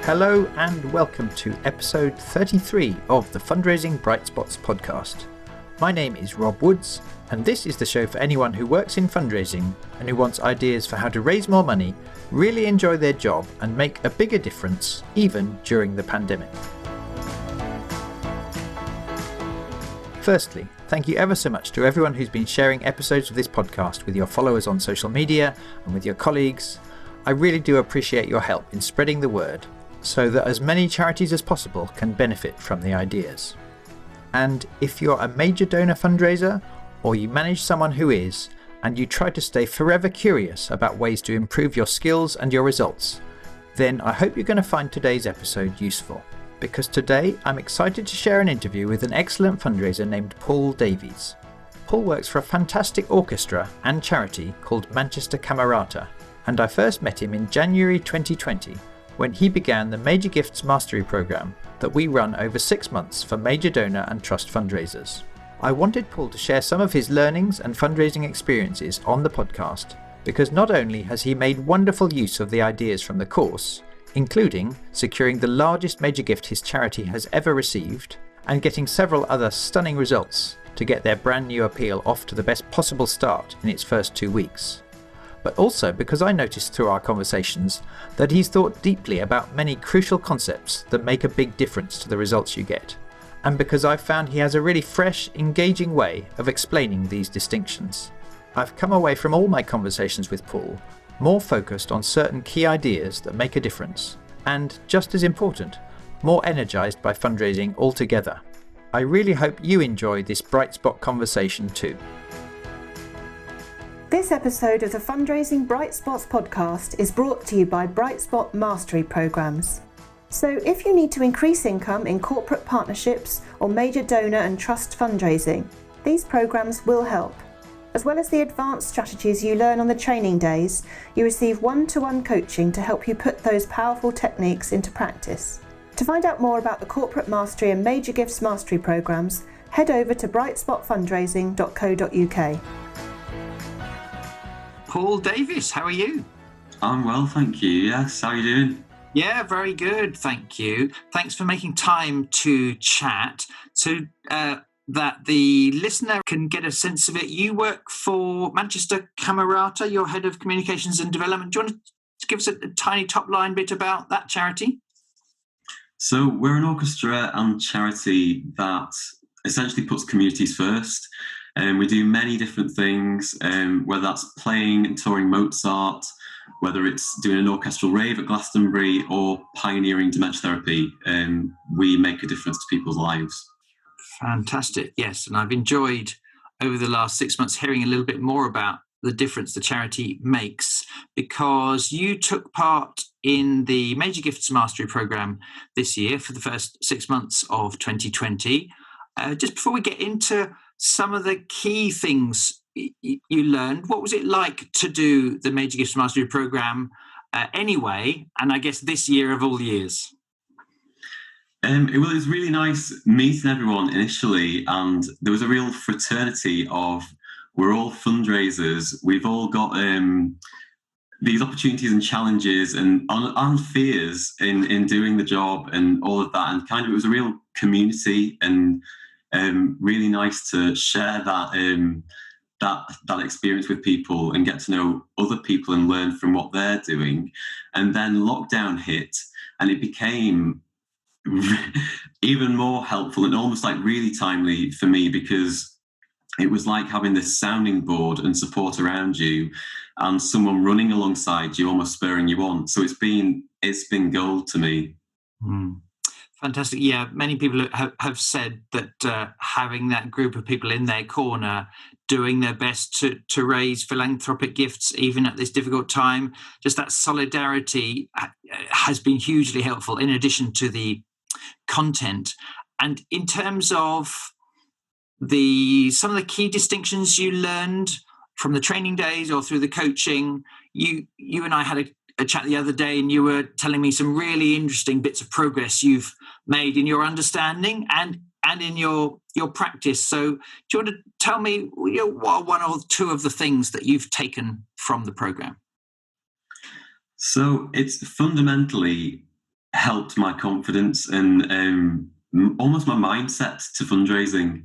Hello and welcome to episode 33 of the Fundraising Bright Spots podcast. My name is Rob Woods, and this is the show for anyone who works in fundraising and who wants ideas for how to raise more money, really enjoy their job and make a bigger difference even during the pandemic. Firstly, thank you ever so much to everyone who's been sharing episodes of this podcast with your followers on social media and with your colleagues. I really do appreciate your help in spreading the word so that as many charities as possible can benefit from the ideas. And if you're a major donor fundraiser, or you manage someone who is, and you try to stay forever curious about ways to improve your skills and your results, then I hope you're going to find today's episode useful. Because today I'm excited to share an interview with an excellent fundraiser named Paul Davies. Paul works for a fantastic orchestra and charity called Manchester Camerata, and I first met him in January 2020 when he began the Major Gifts Mastery Programme that we run over 6 months for major donor and trust fundraisers. I wanted Paul to share some of his learnings and fundraising experiences on the podcast because not only has he made wonderful use of the ideas from the course, including securing the largest major gift his charity has ever received and getting several other stunning results to get their brand new appeal off to the best possible start in its first 2 weeks. But also because I noticed through our conversations that he's thought deeply about many crucial concepts that make a big difference to the results you get, and because I've found he has a really fresh, engaging way of explaining these distinctions. I've come away from all my conversations with Paul more focused on certain key ideas that make a difference, and, just as important, more energised by fundraising altogether. I really hope you enjoy this Bright Spot conversation too. This episode of the Fundraising Bright Spots podcast is brought to you by Bright Spot Mastery Programs. So if you need to increase income in corporate partnerships or major donor and trust fundraising, these programs will help. As well as the advanced strategies you learn on the training days, you receive one-to-one coaching to help you put those powerful techniques into practice. To find out more about the Corporate Mastery and Major Gifts Mastery programs, head over to brightspotfundraising.co.uk. Paul Davies, how are you? I'm well, thank you. Yes, how are you doing? Yeah, very good, thank you. Thanks for making time to chat. So that the listener can get a sense of it, you work for Manchester Camerata, you're head of communications and development. Do you want to give us a tiny top line bit about that charity? So we're an orchestra and charity that essentially puts communities first. And we do many different things, whether that's playing and touring Mozart, whether it's doing an orchestral rave at Glastonbury or pioneering dementia therapy. We make a difference to people's lives. Fantastic, yes. And I've enjoyed over the last 6 months hearing a little bit more about the difference the charity makes, because you took part in the Major Gifts Mastery Programme this year for the first 6 months of 2020. Just before we get into some of the key things you learned, what was it like to do the Major Gifts Mastery Programme anyway, and I guess this year of all years? It was really nice meeting everyone initially, and there was a real fraternity of we're all fundraisers. We've all got these opportunities and challenges and fears in doing the job and all of that. And kind of it was a real community and really nice to share that experience with people and get to know other people and learn from what they're doing. And then lockdown hit and it became even more helpful and almost like really timely for me, because it was like having this sounding board and support around you and someone running alongside you, almost spurring you on. So it's been gold to me. Fantastic. Yeah, many people have said that having that group of people in their corner doing their best to raise philanthropic gifts, even at this difficult time, just that solidarity has been hugely helpful in addition to the content. And in terms of some of the key distinctions you learned from the training days or through the coaching, you and I had a chat the other day and you were telling me some really interesting bits of progress you've made in your understanding and in your practice. So do you want to tell me what are one or two of the things that you've taken from the program? So it's fundamentally helped my confidence and almost my mindset to fundraising.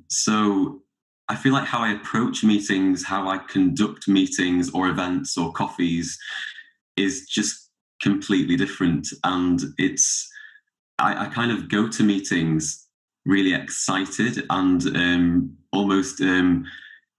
So I feel like how I approach meetings, how I conduct meetings or events or coffees is just completely different. And I kind of go to meetings really excited and almost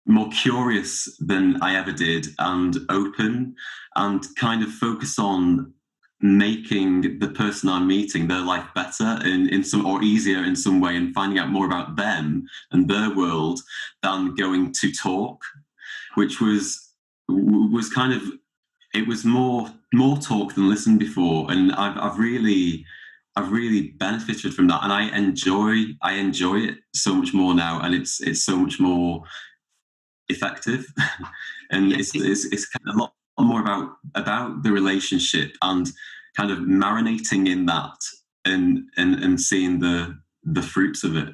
more curious than I ever did, and open, and kind of focus on making the person I'm meeting their life better in some, or easier in some way, and finding out more about them and their world than going to talk, which was kind of, it was more talk than listen before, and I've really benefited from that, and I enjoy it so much more now, and it's so much more effective. And it's kind of a lot more about the relationship and kind of marinating in that, and seeing the fruits of it.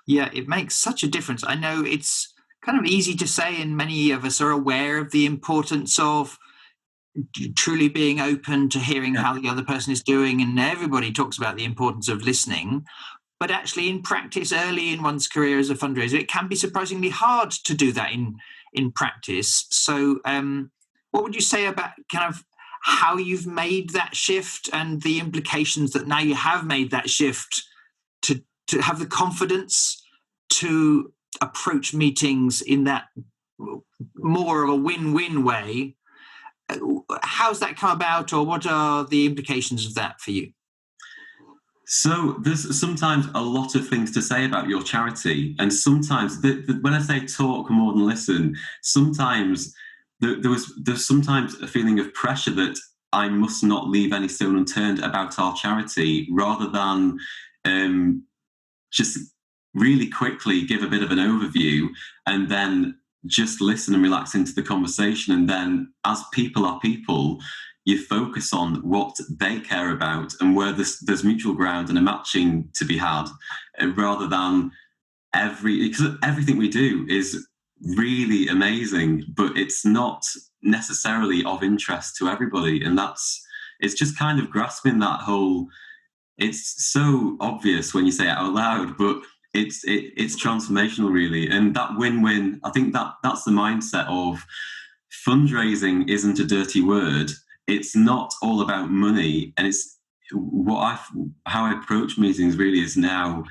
Yeah, it makes such a difference. I know it's kind of easy to say, and many of us are aware of the importance of truly being open to hearing how the other person is doing, and everybody talks about the importance of listening. But actually, in practice, early in one's career as a fundraiser, it can be surprisingly hard to do that in practice. So what would you say about kind of how you've made that shift, and the implications that now you have made that shift to have the confidence to approach meetings in that more of a win-win way? How's that come about, or what are the implications of that for you? So there's sometimes a lot of things to say about your charity, and sometimes when I say talk more than listen, sometimes there's sometimes a feeling of pressure that I must not leave any stone unturned about our charity, rather than just really quickly give a bit of an overview and then just listen and relax into the conversation. And then, as people are people, you focus on what they care about and where there's mutual ground and a matching to be had, rather than because everything we do is really amazing, but it's not necessarily of interest to everybody. And it's just kind of grasping that whole, it's so obvious when you say it out loud, but it's transformational, really. And that win-win, I think that's the mindset of fundraising. Isn't a dirty word. It's not all about money, and it's how I approach meetings really is now,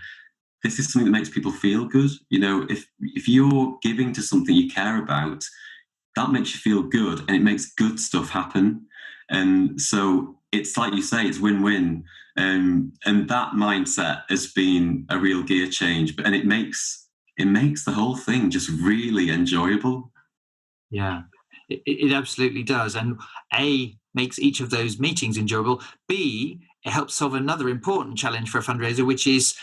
this is something that makes people feel good. If you're giving to something you care about, that makes you feel good, and it makes good stuff happen. And so it's like you say, it's win-win. And that mindset has been a real gear change, and it makes the whole thing just really enjoyable. Yeah, it absolutely does. And A, makes each of those meetings enjoyable. B, it helps solve another important challenge for a fundraiser, which is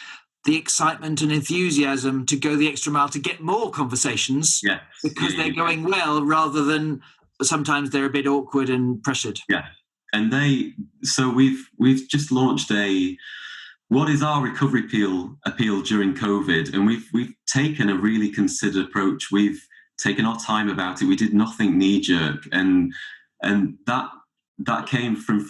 the excitement and enthusiasm to go the extra mile to get more conversations, because they're going well, rather than sometimes they're a bit awkward and pressured. Yeah. And so we've just launched what is our recovery appeal during COVID, and we've taken a really considered approach. We've taken our time about it. We did nothing knee jerk, and that came from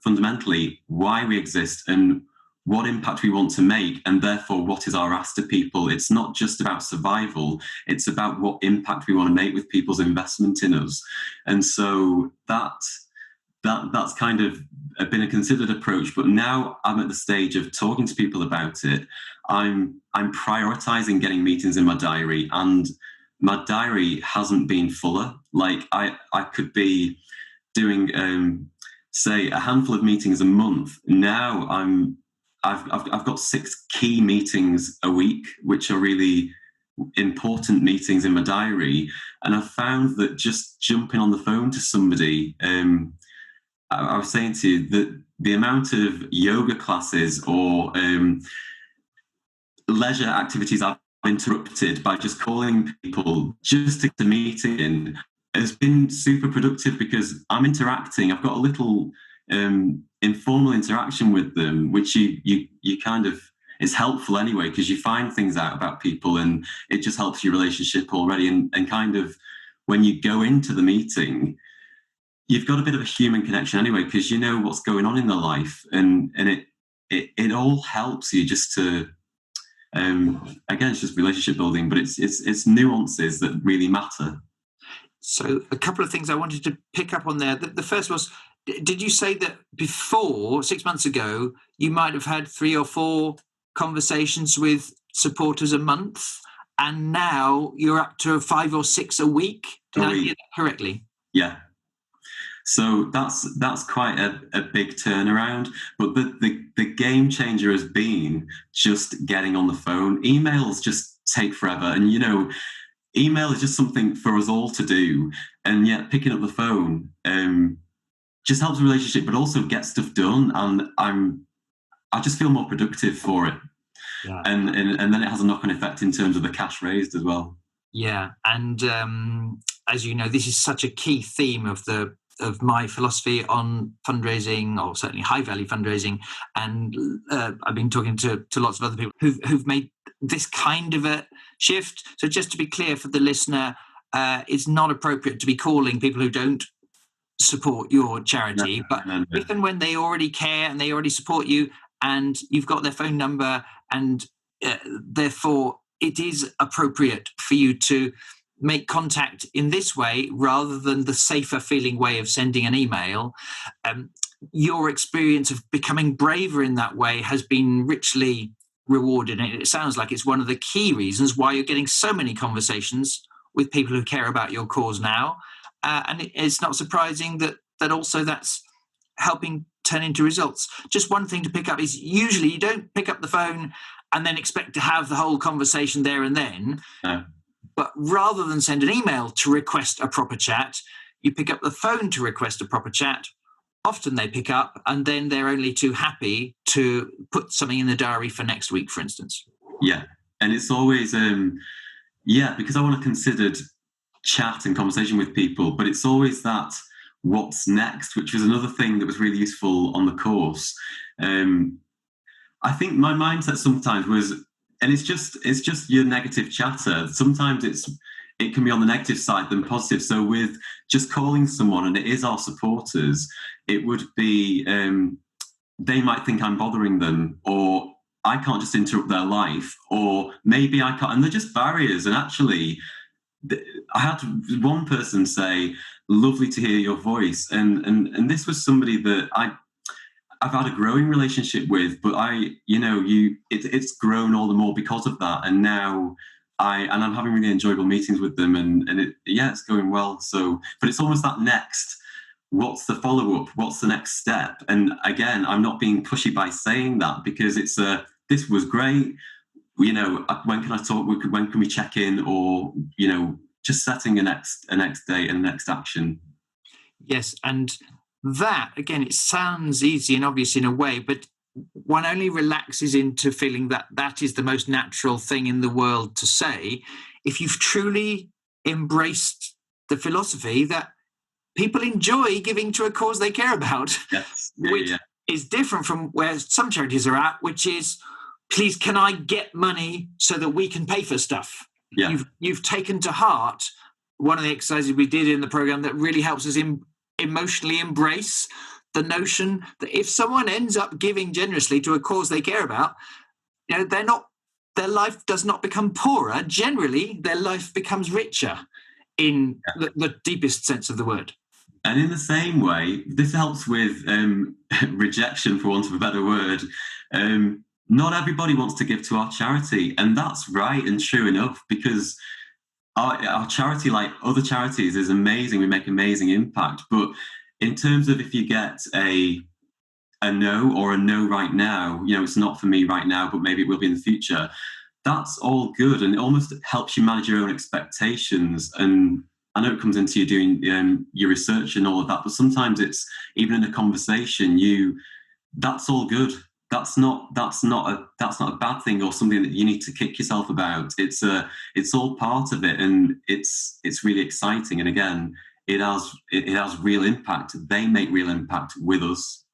fundamentally why we exist and what impact we want to make, and therefore what is our ask to people. It's not just about survival, it's about what impact we want to make with people's investment in us. And so that's kind of been a considered approach. But now I'm at the stage of talking to people about it. I'm prioritizing getting meetings in my diary, and my diary hasn't been fuller. Like I could be doing say a handful of meetings a month. Now I've got 6 key meetings a week, which are really important meetings in my diary. And I've found that just jumping on the phone to somebody, I was saying to you that the amount of yoga classes or leisure activities I've interrupted by just calling people just to get a meeting has been super productive, because I'm interacting. I've got a little informal interaction with them, which you kind of, is helpful anyway, because you find things out about people, and it just helps your relationship already. And kind of when you go into the meeting, you've got a bit of a human connection anyway, because you know what's going on in their life, and it all helps you just to again, it's just relationship building, but it's nuances that really matter. So a couple of things I wanted to pick up on there. The first was, did you say that before, 6 months ago, you might have had 3 or 4 conversations with supporters a month, and now you're up to 5 or 6 a week? Did I hear that correctly? Yeah. So that's quite a big turnaround. But the game changer has been just getting on the phone. Emails just take forever, and email is just something for us all to do, and yet picking up the phone just helps the relationship, but also get stuff done. And I just feel more productive for it. Yeah. And then it has a knock-on effect in terms of the cash raised as well. Yeah, and as you know, this is such a key theme of my philosophy on fundraising, or certainly high-value fundraising. And I've been talking to lots of other people who've made this kind of a shift. So just to be clear for the listener, it's not appropriate to be calling people who don't support your charity, but if and when they already care and they already support you, and you've got their phone number, and therefore it is appropriate for you to make contact in this way rather than the safer feeling way of sending an email. Your experience of becoming braver in that way has been richly rewarded, and it sounds like it's one of the key reasons why you're getting so many conversations with people who care about your cause now. And it's not surprising that also that's helping turn into results. Just one thing to pick up is usually you don't pick up the phone and then expect to have the whole conversation there and then. No. But rather than send an email to request a proper chat, you pick up the phone to request a proper chat. Often they pick up, and then they're only too happy to put something in the diary for next week, for instance. Yeah, and it's always, because I want to consider chat and conversation with people, but it's always that what's next, which was another thing that was really useful on the course. I think my mindset sometimes was, and it's just your negative chatter. Sometimes it can be on the negative side than positive. So with just calling someone, and it is our supporters, it would be they might think I'm bothering them, or I can't just interrupt their life, or maybe I can't, and they're just barriers. And actually, I had one person say, "Lovely to hear your voice," and this was somebody that I've had a growing relationship with, but it's grown all the more because of that. And now I'm having really enjoyable meetings with them, and it's going well. So, but it's almost that next, what's the follow-up? What's the next step? And again, I'm not being pushy by saying that, because it's this was great. When can I talk? When can we check in? Or, just setting a next date and next action. Yes. And that, again, it sounds easy and obvious in a way, but one only relaxes into feeling that is the most natural thing in the world to say if you've truly embraced the philosophy that people enjoy giving to a cause they care about. Yes. Which is different from where some charities are at, which is, please, can I get money so that we can pay for stuff? Yeah. You've taken to heart one of the exercises we did in the program that really helps us emotionally embrace the notion that if someone ends up giving generously to a cause they care about, their life does not become poorer. Generally, their life becomes richer in the deepest sense of the word. And in the same way, this helps with rejection, for want of a better word. Not everybody wants to give to our charity, and that's right and true enough, because our charity, like other charities, is amazing. We make amazing impact. But in terms of if you get a no or a no right now, it's not for me right now, but maybe it will be in the future, that's all good. And it almost helps you manage your own expectations. And I know it comes into you doing your research and all of that, but sometimes it's even in a conversation, that's all good. That's not a bad thing or something that you need to kick yourself about. It's all part of it, and it's really exciting. And again, it has real impact. They make real impact with us.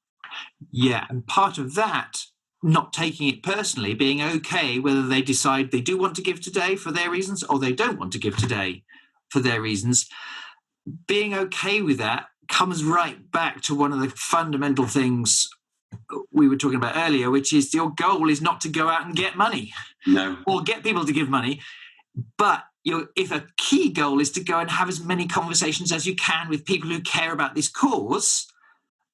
Yeah, and part of that, not taking it personally, being okay whether they decide they do want to give today for their reasons or they don't want to give today for their reasons, being okay with that comes right back to one of the fundamental things we were talking about earlier, which is your goal is not to go out and get money. No. Or get people to give money. But if a key goal is to go and have as many conversations as you can with people who care about this cause,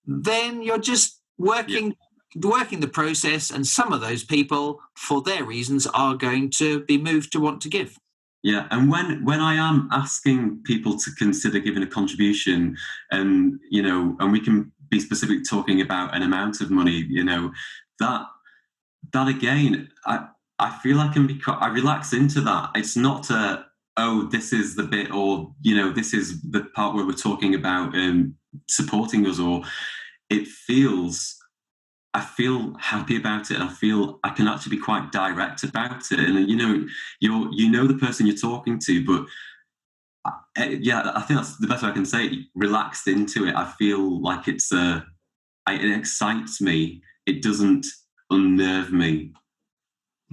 then you're just working the process, and some of those people, for their reasons, are going to be moved to want to give. Yeah, and when I am asking people to consider giving a contribution, and we can be specific talking about an amount of money, that again, I feel I relax into that. It's not this is the bit, or this is the part where we're talking about supporting us, or I feel happy about it, and I feel I can actually be quite direct about it. And the person you're talking to, but I think that's the best way I can say it. Relaxed into it. I feel like it excites me. It doesn't unnerve me.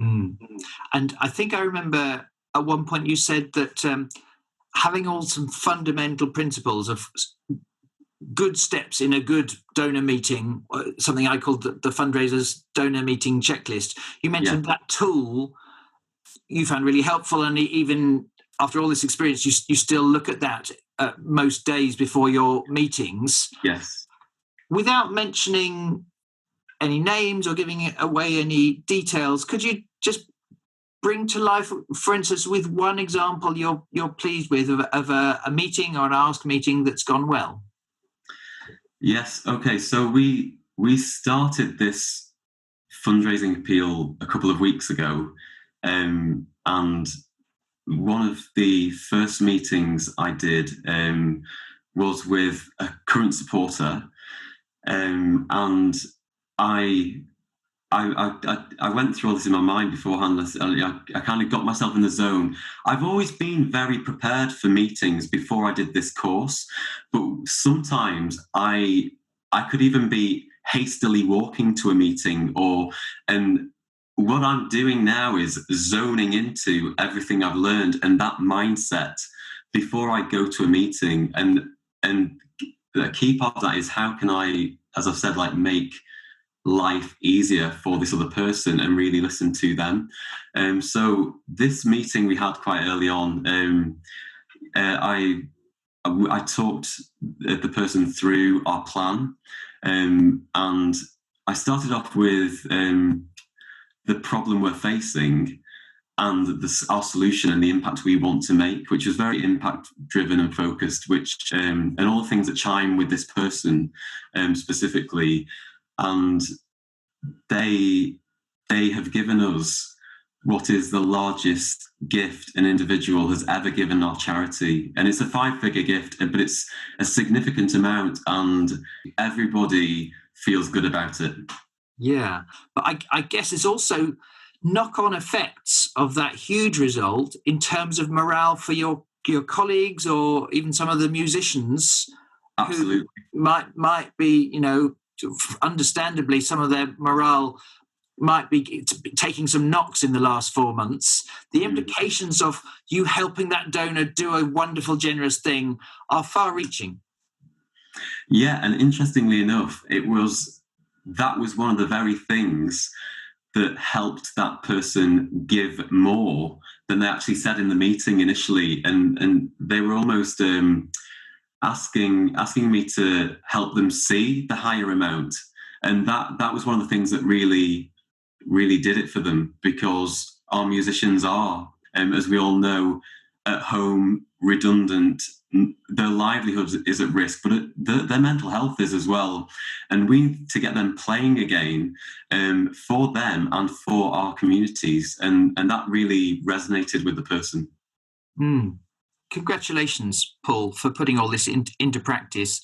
Mm. And I think I remember at one point you said that having all some fundamental principles of good steps in a good donor meeting, something I called the fundraisers donor meeting checklist. You mentioned that tool you found really helpful, and even after all this experience, you still look at that most days before your meetings. Yes. Without mentioning any names or giving away any details, could you just bring to life, for instance, with one example you're pleased with of a meeting or an ask meeting that's gone well? Yes. Okay. So we started this fundraising appeal a couple of weeks ago, and one of the first meetings I did was with a current supporter, and I went through all this in my mind beforehand. I kind of got myself in the zone. I've always been very prepared for meetings before I did this course, but sometimes I could even be hastily walking to a meeting, and what I'm doing now is zoning into everything I've learned and that mindset before I go to a meeting. And the key part of that is, how can I, as I've said, make life easier for this other person and really listen to them. So this meeting we had quite early on, I talked the person through our plan, and I started off with the problem we're facing and our solution and the impact we want to make, which is very impact driven and focused, which and all the things that chime with this person specifically. And they have given us what is the largest gift an individual has ever given our charity. And it's a 5-figure gift, but it's a significant amount, and everybody feels good about it. Yeah, but I guess it's also knock-on effects of that huge result in terms of morale for your colleagues, or even some of the musicians. Absolutely. Who might be, understandably, some of their morale might be taking some knocks in the last 4 months. The implications of you helping that donor do a wonderful, generous thing are far-reaching. Yeah, and interestingly enough, that was one of the very things that helped that person give more than they actually said in the meeting initially, and they were almost asking me to help them see the higher amount, and that was one of the things that really did it for them, because our musicians are, as we all know, at home, redundant. Their livelihood is at risk, but their mental health is as well. And we need to get them playing again, for them and for our communities. And that really resonated with the person. Congratulations, Paul, for putting all this into practice.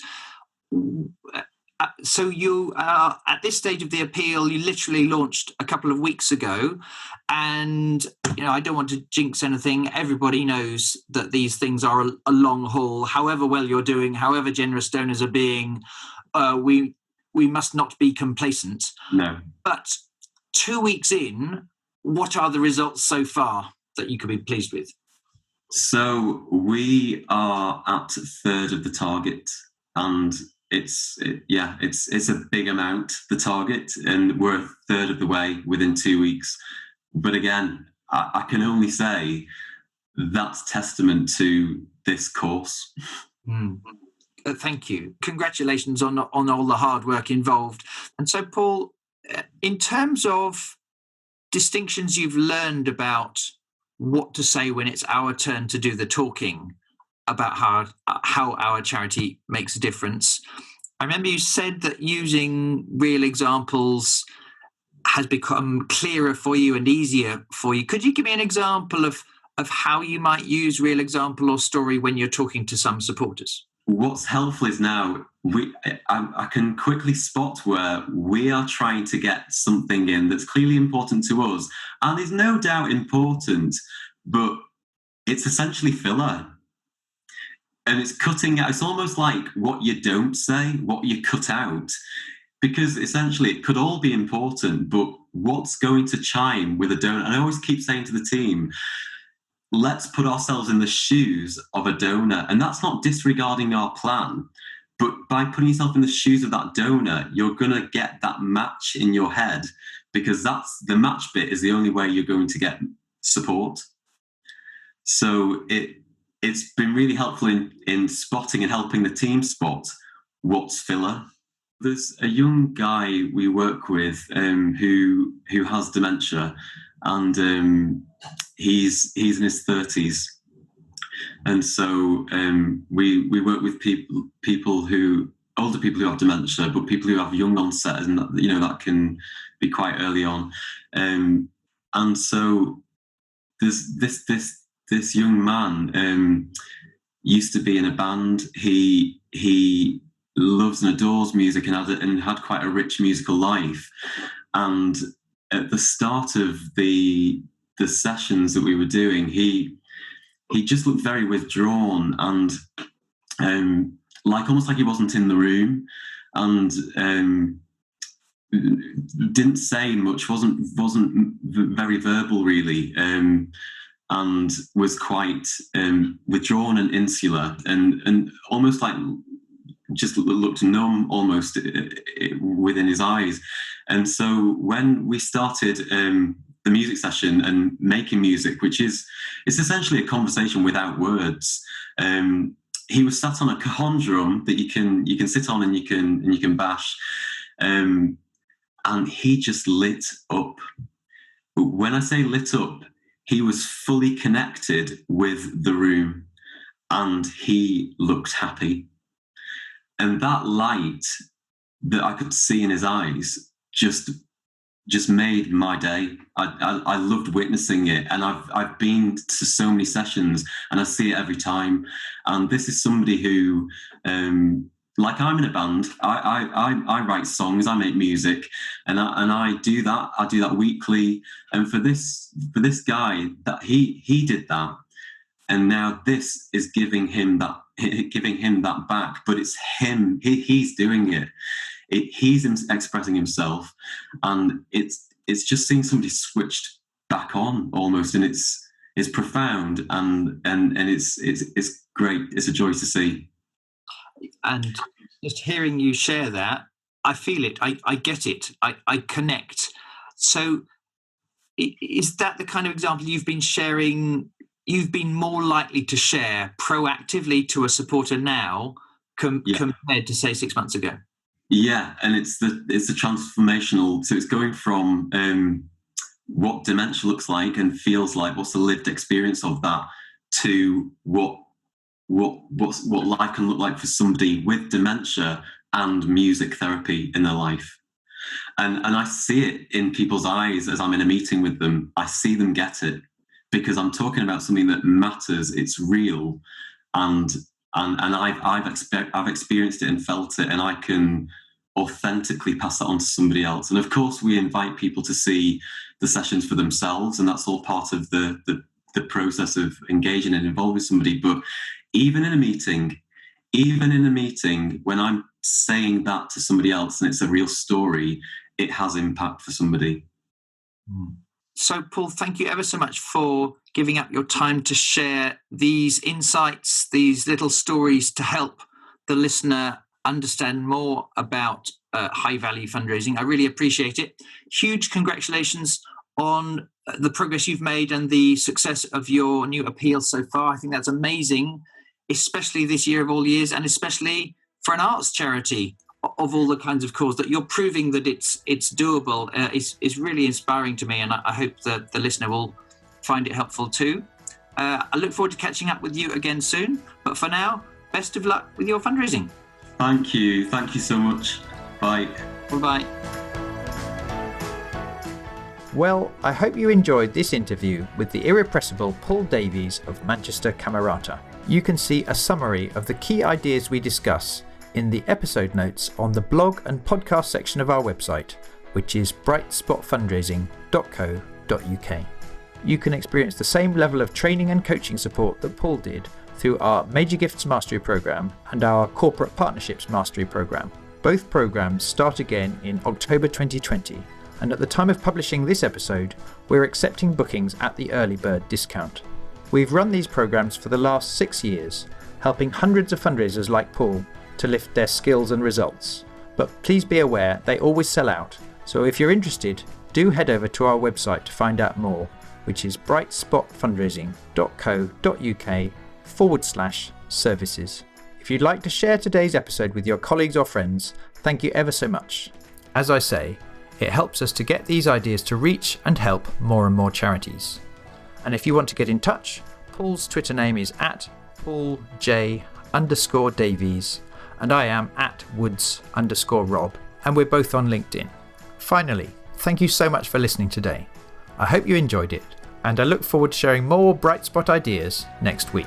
So you are at this stage of the appeal, you literally launched a couple of weeks ago, and I don't want to jinx anything. Everybody knows that these things are a long haul. However well you're doing, however generous donors are being, we must not be complacent. No. But 2 weeks in, what are the results so far that you could be pleased with? So we are at a third of the target. and it's a big amount, the target, and we're a third of the way within 2 weeks. But again, I can only say that's testament to this course. Thank you. Congratulations on all the hard work involved. And so, Paul, in terms of distinctions you've learned about what to say when it's our turn to do the talking about how our charity makes a difference, I remember you said that using real examples has become clearer for you and easier for you. Could you give me an example of how you might use real example or story when you're talking to some supporters? What's helpful is now I can quickly spot where we are trying to get something in that's clearly important to us and is no doubt important, but it's essentially filler. And it's cutting out, it's almost like what you don't say, what you cut out, because essentially it could all be important, but what's going to chime with a donor? And I always keep saying to the team, let's put ourselves in the shoes of a donor. And that's not disregarding our plan, but by putting yourself in the shoes of that donor, you're going to get that match in your head, because that's the match bit is the only way you're going to get support. So it's been really helpful in spotting and helping the team spot what's filler. There's a young guy we work with who has dementia, and he's in his 30s, and so we work with older people who have dementia, but people who have young onset, and that can be quite early on, and so there's this young man used to be in a band. He loves and adores music and had quite a rich musical life. And at the start of the sessions that we were doing, he just looked very withdrawn and almost like he wasn't in the room, and didn't say much, wasn't very verbal really, and was quite withdrawn and insular, and almost like just looked numb almost within his eyes. And so when we started the music session and making music, which is it's essentially a conversation without words, he was sat on a cajon drum that you can sit on and you can bash, and he just lit up. But when I say lit up, he was fully connected with the room and he looked happy. And that light that I could see in his eyes just made my day. I loved witnessing it, and I've been to so many sessions and I see it every time. And this is somebody who, like I'm in a band, I write songs, I make music, and I do that. I do that weekly. And for this guy, that he did that, and now this is giving him that back. But it's him. He's doing it. He's expressing himself, and it's just seeing somebody switched back on almost, and it's profound, and it's great. It's a joy to see. And just hearing you share that, I feel it. I get it. I connect. So is that the kind of example you've been sharing? You've been more likely to share proactively to a supporter now compared to, say, 6 months ago? Yeah, and it's the transformational. So it's going from what dementia looks like and feels like, what's the lived experience of that, to what life can look like for somebody with dementia and music therapy in their life. And I see it in people's eyes as I'm in a meeting with them. I see them get it, because I'm talking about something that matters. It's real, and I've experienced it and felt it, and I can authentically pass that on to somebody else. And of course, we invite people to see the sessions for themselves, and that's all part of the process of engaging and involving somebody. But even in a meeting, when I'm saying that to somebody else and it's a real story, it has impact for somebody. So, Paul, thank you ever so much for giving up your time to share these insights, these little stories to help the listener understand more about high value fundraising. I really appreciate it. Huge congratulations on the progress you've made and the success of your new appeal so far. I think that's amazing, especially this year of all years, and especially for an arts charity of all the kinds of cause, that you're proving that it's doable is really inspiring to me, and I hope that the listener will find it helpful too. I look forward to catching up with you again soon, but for now, best of luck with your fundraising. Thank you so much. Bye. Bye. Well, I hope you enjoyed this interview with the irrepressible Paul Davies of Manchester Camerata. You can see a summary of the key ideas we discuss in the episode notes on the blog and podcast section of our website, which is brightspotfundraising.co.uk. You can experience the same level of training and coaching support that Paul did through our Major Gifts Mastery Programme and our Corporate Partnerships Mastery Programme. Both programmes start again in October 2020, and at the time of publishing this episode, we're accepting bookings at the early bird discount. We've run these programmes for the last 6 years, helping hundreds of fundraisers like Paul to lift their skills and results. But please be aware they always sell out, so if you're interested, do head over to our website to find out more, which is brightspotfundraising.co.uk/services. If you'd like to share today's episode with your colleagues or friends, thank you ever so much. As I say, it helps us to get these ideas to reach and help more and more charities. And if you want to get in touch, Paul's Twitter name is @PaulJ_Davies, and I am @Woods_Rob, and we're both on LinkedIn. Finally, thank you so much for listening today. I hope you enjoyed it, and I look forward to sharing more Bright Spot ideas next week.